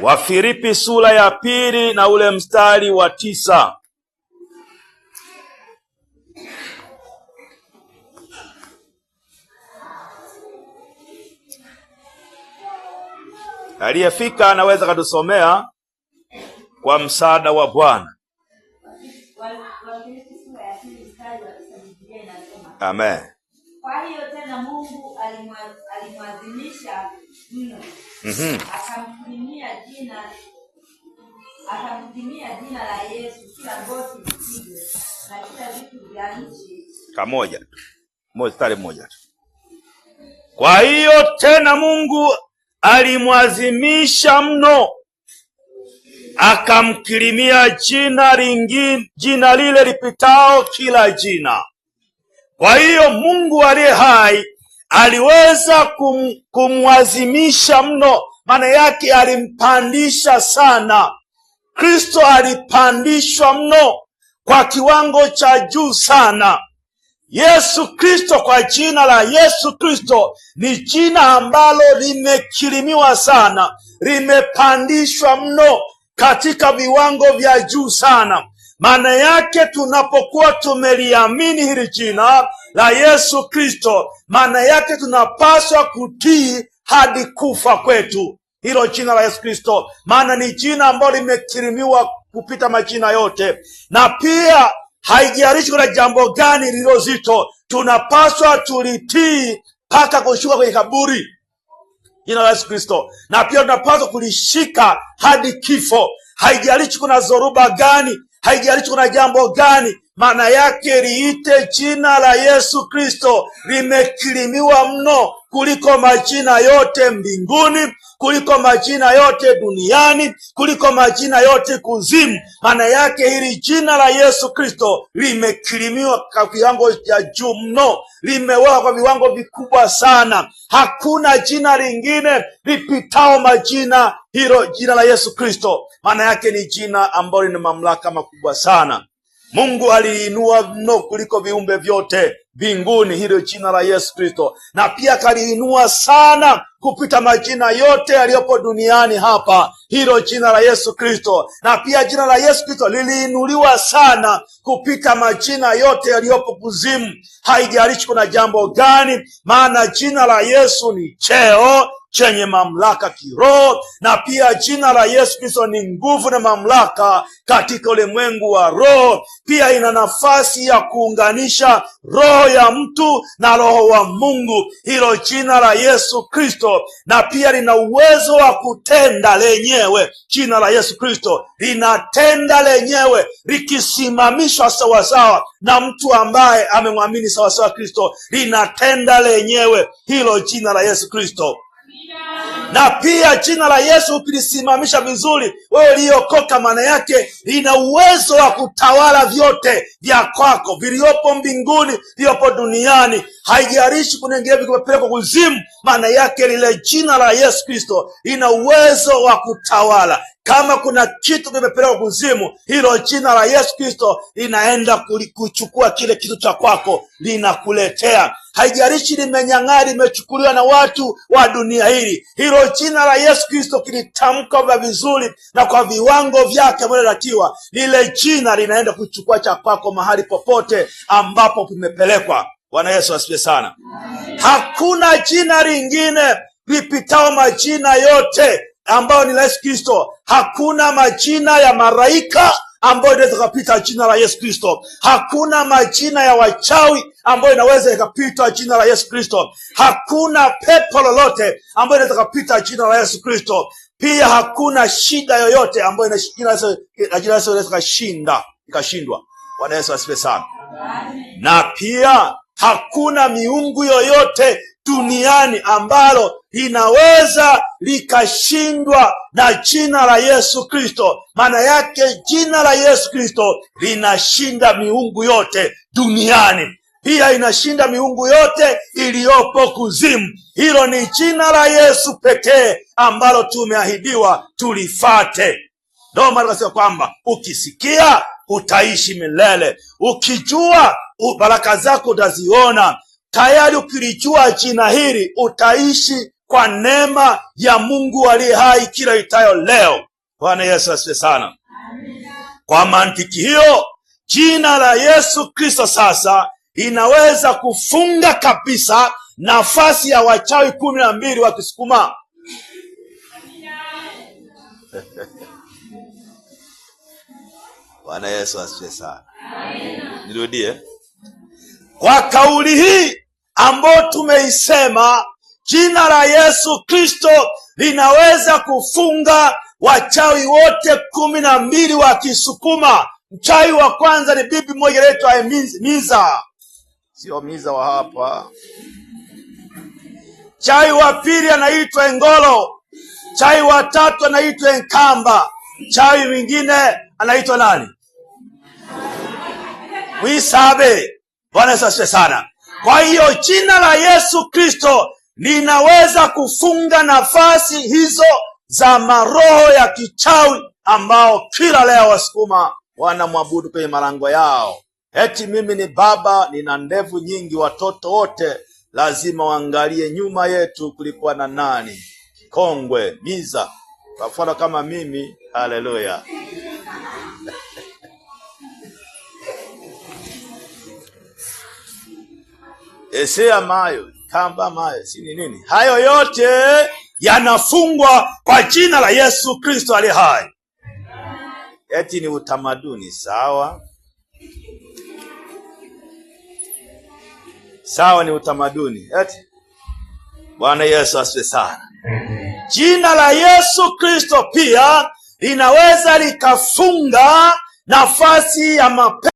Wafilipi sura ya 2 na ule mstari wa 9. Aliyefika anaweza katusomea kwa msaada wa Bwana. Amen. Kwa hiyo tena Mungu alimwadhimisha mno. Akamkirimia jina la Yesu kila goti lipigwe na kila vitu vya nchi. Kamoja. Mstari mmoja tu. Kwa hiyo tena Mungu alimwadhimisha mno, akamkirimia jina lile lipitao kila jina. Kwa hiyo Mungu aliye hai aliweza kumwadhimisha mno, maana yake alimpandisha sana. Kristo alipandishwa mno kwa kiwango cha juu sana. Yesu Kristo, kwa jina la Yesu Kristo, ni jina ambalo limekirimiwa sana, limepandishwa mno katika viwango vya juu sana. Maana yake tunapokuwa tumeliamini hili jina la Yesu Kristo, maana yake tunapaswa kutii hadi kufa kwetu hilo jina la Yesu Kristo, maana ni jina ambalo limekirimiwa kupita majina yote. Na pia haijalishi kuna jambo gani lililo zito, tunapaswa tulitii mpaka kushuka kwenye kaburi jina la Yesu Kristo. Na pia tunapaswa kulishika hadi kifo. Haijalishi kuna zoruba gani, haijalishi kuna jambo gani, maana yake liite jina la Yesu Kristo. Limekirimiwa mno kuliko majina yote mbinguni, kuliko majina yote duniani, kuliko majina yote kuzimu. Maana yake hili jina la Yesu Kristo limekirimiwa kwa viwango vya juu mno, limewekwa kwa viwango vikubwa sana. Hakuna jina lingine lipitao majina hilo jina la Yesu Kristo. Maana yake ni jina ambalo lina mamlaka makubwa sana. Mungu aliinua mno kuliko viumbe vyote mbinguni hilo jina la Yesu Kristo, na pia kaliinua sana kupita majina yote yaliyopo duniani hapa hilo jina la Yesu Kristo. Na pia jina la Yesu Kristo liliinuliwa sana kupita majina yote yaliyopo kuzimu. Haijalishi kuna jambo gani, maana jina la Yesu ni cheo chenye mamlaka kiroho, na pia jina la Yesu Kristo ni nguvu na mamlaka katika ulimwengu wa roho. Pia ina nafasi ya kuunganisha roho ya mtu na roho wa Mungu hilo jina la Yesu Kristo. Na pia lina uwezo wa kutenda lenyewe. Jina la Yesu Kristo linatenda lenyewe likisimamishwa sawasawa na mtu ambaye amemwamini sawasawa Kristo. Linatenda lenyewe hilo jina la Yesu Kristo. Na pia jina la Yesu ukilisimamisha vizuri, wewe uliokoka, maana yake lina uwezo wa kutawala vyote vya kwako, viliopo mbinguni, viliopo duniani. Haijalishi kuna wengine vikipelekwa kuzimu, maana yake lile jina la Yesu Kristo lina uwezo wa kutawala. Kama kuna kitu kimepelekwa kuzimu, hilo jina la Yesu Kristo linaenda kuchukua kile kitu cha kwako, linakuletea. Haijalishi limenyang'aa, limechukuliwa na watu wa dunia hili, hilo jina la Yesu Kristo kilitamka vizuri na kwa viwango vyake vinavyotakiwa, lile jina linaenda kuchukua cha kwako mahali popote ambapo kimepelekwa. Bwana Yesu asifiwe sana. Hakuna jina lingine lipitao majina yote ambayo ni la Yesu Kristo. Hakuna majina ya malaika ambayo inaweza kupita jina la Yesu Kristo. Hakuna majina ya wachawi ambayo inaweza ikapita jina la Yesu Kristo. Hakuna pepo lolote ambayo inaweza kupita jina la Yesu Kristo. Pia hakuna shida yoyote ambayo inaweza ikashindwa. Bwana Yesu asifiwe sana. Na pia hakuna miungu yoyote duniani ambalo linaweza likashindwa na jina la Yesu Kristo. Maana yake jina la Yesu Kristo linashinda miungu yote duniani, pia inashinda miungu yote iliyopo kuzimu. Hilo ni jina la Yesu pekee ambalo tumeahidiwa tulifate. Ndio maana tunasema kwamba ukisikia utaishi milele, ukijua baraka zako utaziona. Tayari ukilijua jina hili utaishi kwa neema ya Mungu aliye hai kila itayo leo. Bwana Yesu asifiwe sana. Kwa mantiki hiyo, jina la Yesu Kristo sasa inaweza kufunga kabisa nafasi ya wachawi 12 wa Kisukuma. Bwana Yesu asifiwe sana. Nirudie. Kwa kauli hii ambayo tumeisema, jina la Yesu Kristo linaweza kufunga wachawi wote 12 wa Kisukuma. Mchawi wa kwanza ni bibi moja anaitwa Miza. Sio Miza wa hapa. Chawi wa pili anaitwa Engolo. Chawi wa tatu anaitwa Nkamba. Chawi mwingine anaitwa nani? Mwisabe. Bwana Yesu asifiwe sana. Kwa hiyo jina la Yesu Kristo linaweza kufunga nafasi hizo za maroho ya kichawi ambao kila leo Wasukuma wanamwabudu kwenye malango yao. Eti mimi ni baba, nina ndevu nyingi, watoto wote lazima waangalie nyuma yetu kulikuwa na nani? Kongwe, Miza. Kwa mfano kama mimi, haleluya. Esea mayo, kamba mayo, sini nini? Hayo yote yanafungwa kwa jina la Yesu Kristo aliye hai. Eti ni utamaduni, sawa? Sawa, ni utamaduni. Eti Bwana Yesu asifiwe sana. Jina la Yesu Kristo pia linaweza likafunga nafasi ya